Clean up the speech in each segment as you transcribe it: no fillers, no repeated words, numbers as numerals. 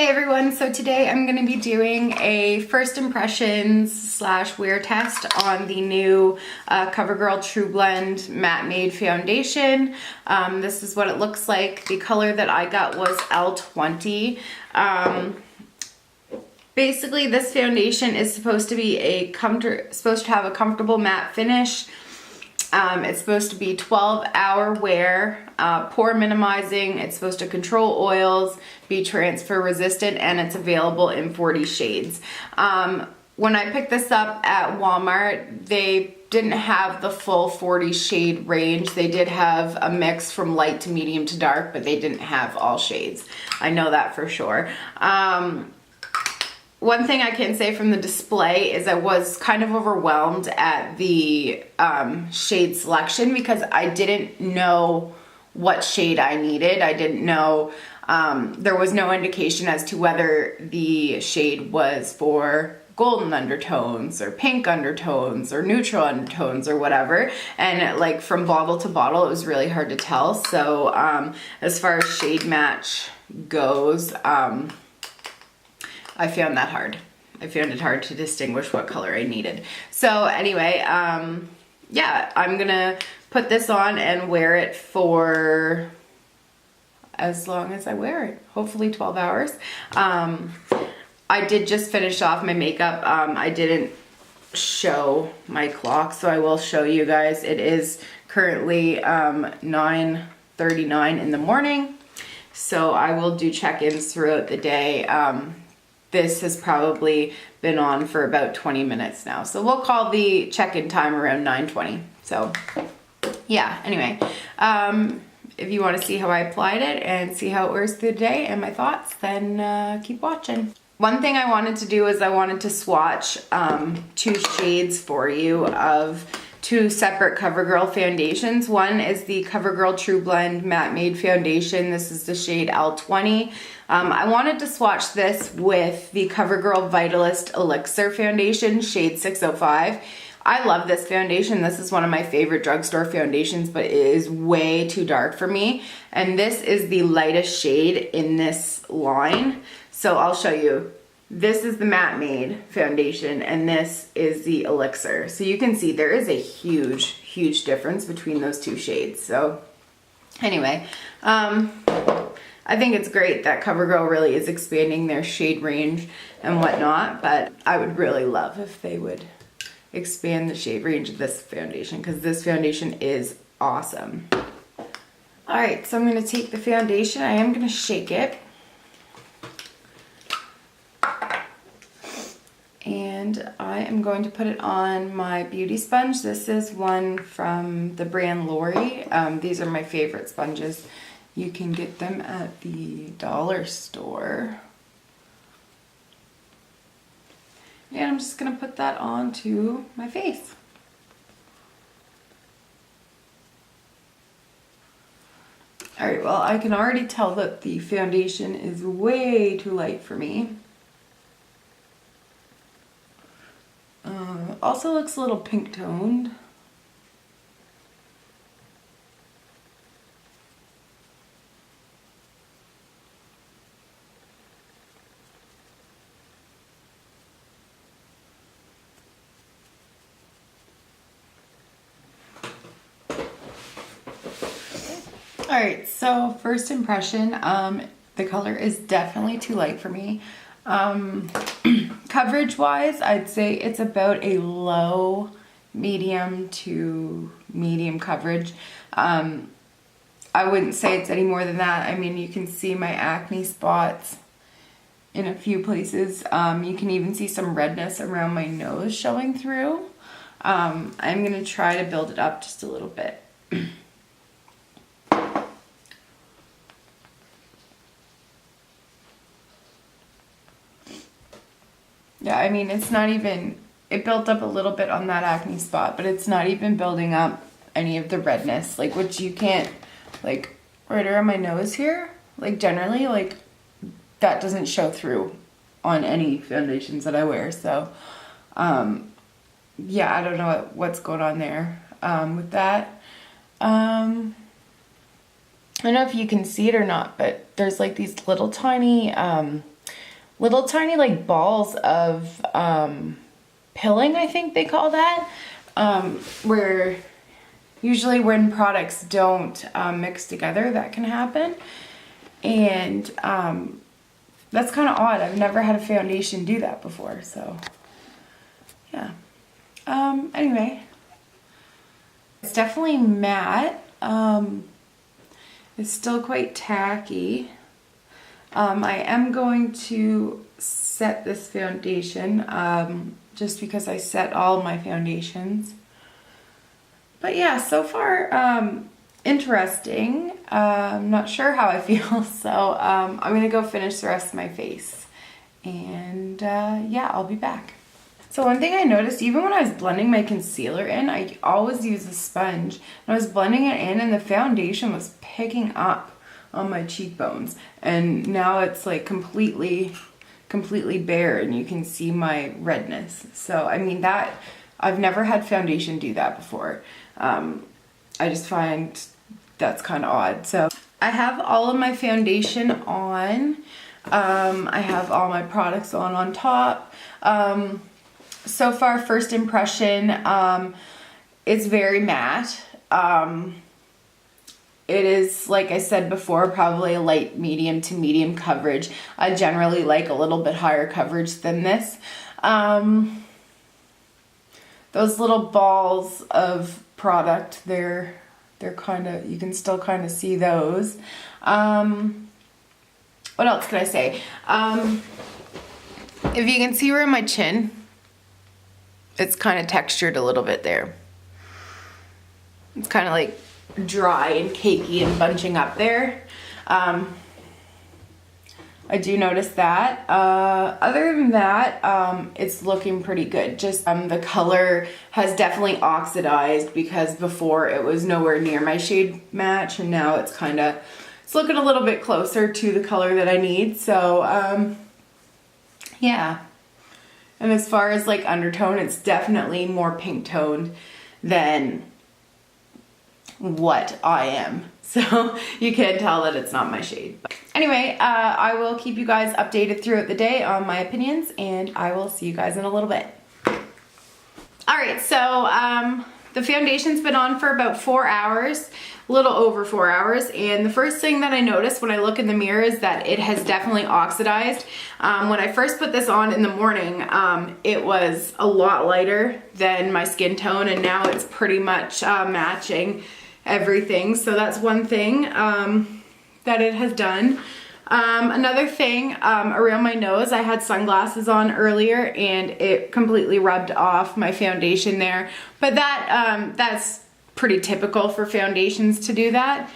Hey everyone, so today I'm going to be doing a first impressions slash wear test on the new Covergirl True Blend Matte Made Foundation. This is what it looks like. The color that I got was L20. Basically, this foundation is supposed to be supposed to have a comfortable matte finish. It's supposed to be 12-hour wear, pore minimizing. It's supposed to control oils, be transfer resistant, and it's available in 40 shades. When I picked this up at Walmart, they didn't have the full 40 shade range. They did have a mix from light to medium to dark, but they didn't have all shades. I know that for sure. One thing I can say from the display is I was kind of overwhelmed at the shade selection because I didn't know what shade I needed. I didn't know, there was no indication as to whether the shade was for golden undertones or pink undertones or neutral undertones or whatever. And like from bottle to bottle, it was really hard to tell. So as far as shade match goes, I found that hard. I found it hard to distinguish what color I needed. So anyway, yeah, I'm gonna put this on and wear it for as long as I wear it, hopefully 12 hours. I did just finish off my makeup. I didn't show my clock, so I will show you guys. It is currently 9:39 in the morning, so I will do check-ins throughout the day. This has probably been on for about 20 minutes now. So we'll call the check-in time around 9:20. So yeah, anyway, if you want to see how I applied it and see how it wears through the day and my thoughts, then keep watching. One thing I wanted to do is I wanted to swatch two shades for you of two separate CoverGirl foundations. One is the CoverGirl True Blend Matte Made Foundation. This is the shade L20. I wanted to swatch this with the CoverGirl Vitalist Elixir Foundation, shade 605. I love this foundation. This is one of my favorite drugstore foundations, but it is way too dark for me. And this is the lightest shade in this line. So I'll show you. This is the Matte Made Foundation, and this is the Elixir. So you can see there is a huge, huge difference between those two shades. So anyway, I think it's great that CoverGirl really is expanding their shade range and whatnot, but I would really love if they would expand the shade range of this foundation, because this foundation is awesome. All right, so I'm gonna take the foundation. I am gonna shake it. And I am going to put it on my beauty sponge. This is one from the brand Lori. These are my favorite sponges. You can get them at the dollar store. And I'm just gonna put that onto my face. All right, well, I can already tell that the foundation is way too light for me. Also looks a little pink toned. All right, so first impression, the color is definitely too light for me. Coverage wise, I'd say it's about a low medium to medium coverage. I wouldn't say it's any more than that. I mean, you can see my acne spots in a few places. You can even see some redness around my nose showing through. I'm gonna try to build it up just a little bit. Yeah, I mean, it's not even, it built up a little bit on that acne spot, but it's not even building up any of the redness, like, which you can't, like, right around my nose here, like, generally, like, that doesn't show through on any foundations that I wear, so, yeah, I don't know what's going on there, with that. I don't know if you can see it or not, but there's, like, these little tiny, little tiny like balls of pilling, I think they call that, where usually when products don't mix together, that can happen. And that's kind of odd. I've never had a foundation do that before, so yeah. Anyway, it's definitely matte. It's still quite tacky. I am going to set this foundation, just because I set all my foundations. But yeah, so far, interesting. I'm not sure how I feel, so I'm gonna go finish the rest of my face. And yeah, I'll be back. So one thing I noticed, even when I was blending my concealer in, I always use a sponge. And I was blending it in and the foundation was picking up on my cheekbones. And now it's like completely bare and you can see my redness. So, I mean, that, I've never had foundation do that before. I just find that's kind of odd. So I have all of my foundation on. I have all my products on top. So far, first impression, it's very matte. It is, like I said before, probably a light medium to medium coverage. I generally like a little bit higher coverage than this. Those little balls of product, they're kind of, you can still kind of see those. What else could I say? If you can see where my chin, it's kind of textured a little bit there. It's kind of like dry and cakey and bunching up there. I do notice that. Other than that, it's looking pretty good. Just the color has definitely oxidized because before it was nowhere near my shade match, and now it's kind of, it's looking a little bit closer to the color that I need. So yeah. And as far as like undertone, it's definitely more pink toned than what I am. So you can tell that it's not my shade. But anyway, I will keep you guys updated throughout the day on my opinions, and I will see you guys in a little bit. All right, so the foundation's been on for about 4 hours, a little over 4 hours, and the first thing that I noticed when I look in the mirror is that it has definitely oxidized. When I first put this on in the morning, it was a lot lighter than my skin tone, and now it's pretty much matching everything. So that's one thing that it has done. Another thing, around my nose, I had sunglasses on earlier and it completely rubbed off my foundation there. But that that's pretty typical for foundations to do that.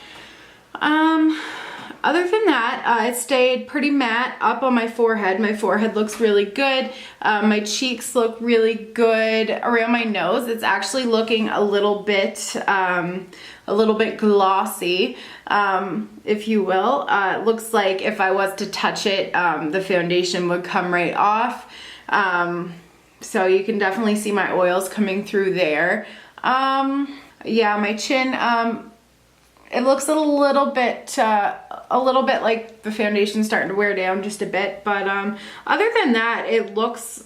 Other than that, it stayed pretty matte up on my forehead. My forehead looks really good. My cheeks look really good. Around my nose, it's actually looking a little bit glossy, if you will. It looks like if I was to touch it, the foundation would come right off. So you can definitely see my oils coming through there. Yeah, my chin, it looks a little bit like the foundation's starting to wear down just a bit, but other than that, it looks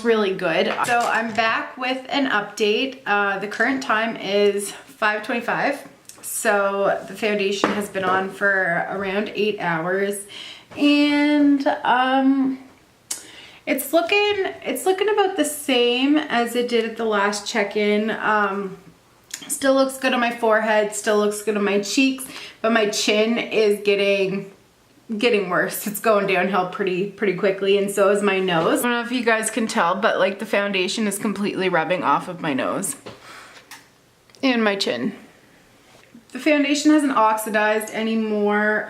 really good. So I'm back with an update. The current time is 5:25. So the foundation has been on for around 8 hours, and it's looking about the same as it did at the last check-in. Still looks good on my forehead, still looks good on my cheeks, but my chin is getting worse. It's going downhill pretty quickly, and so is my nose. I don't know if you guys can tell, but like the foundation is completely rubbing off of my nose and my chin. The foundation hasn't oxidized anymore.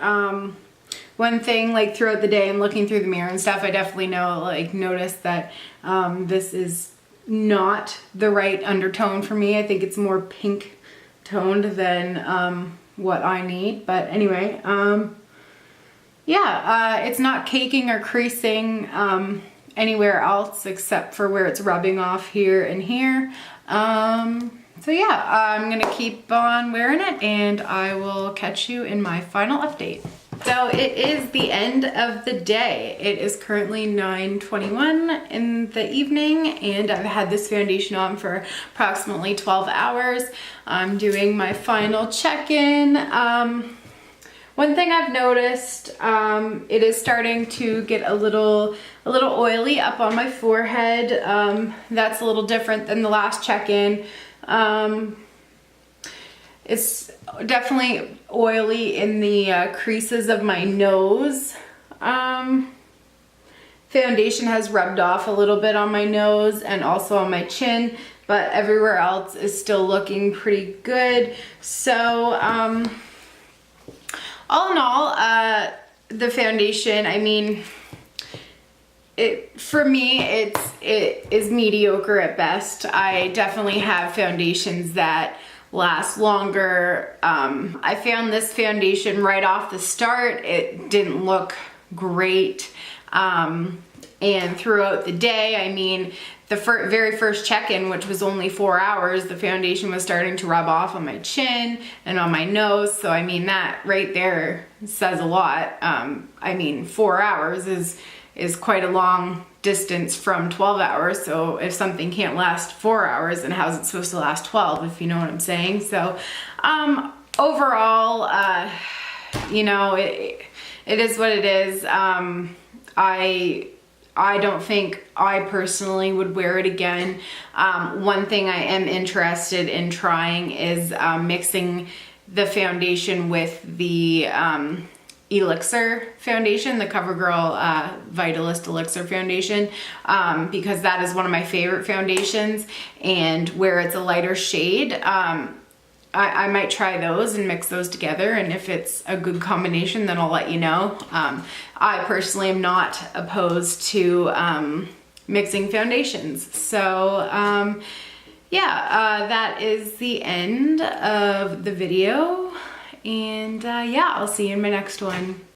One thing, like throughout the day and looking through the mirror and stuff, I definitely notice that this is not the right undertone for me. I think it's more pink toned than what I need. But anyway, yeah, it's not caking or creasing anywhere else except for where it's rubbing off here and here. So yeah, I'm gonna keep on wearing it, and I will catch you in my final update. So it is the end of the day. It is currently 9:21 in the evening and I've had this foundation on for approximately 12 hours. I'm doing my final check-in. One thing I've noticed, it is starting to get a little oily up on my forehead. That's a little different than the last check-in. It's definitely oily in the creases of my nose. Foundation has rubbed off a little bit on my nose and also on my chin, but everywhere else is still looking pretty good. So, all in all, the foundation, I mean, for me, it is mediocre at best. I definitely have foundations that last longer. I found this foundation right off the start. It didn't look great. And throughout the day, I mean, the very first check-in, which was only 4 hours, the foundation was starting to rub off on my chin and on my nose. So I mean, that right there says a lot. I mean, 4 hours is quite a long distance from 12 hours. So if something can't last 4 hours, then how's it supposed to last 12, if you know what I'm saying? So overall, you know, it is what it is. I don't think I personally would wear it again. One thing I am interested in trying is mixing the foundation with the Elixir foundation, the Covergirl Vitalist Elixir foundation, because that is one of my favorite foundations, and where it's a lighter shade, I might try those and mix those together, and if it's a good combination, then I'll let you know. I personally am not opposed to mixing foundations. So yeah, that is the end of the video, and yeah, I'll see you in my next one.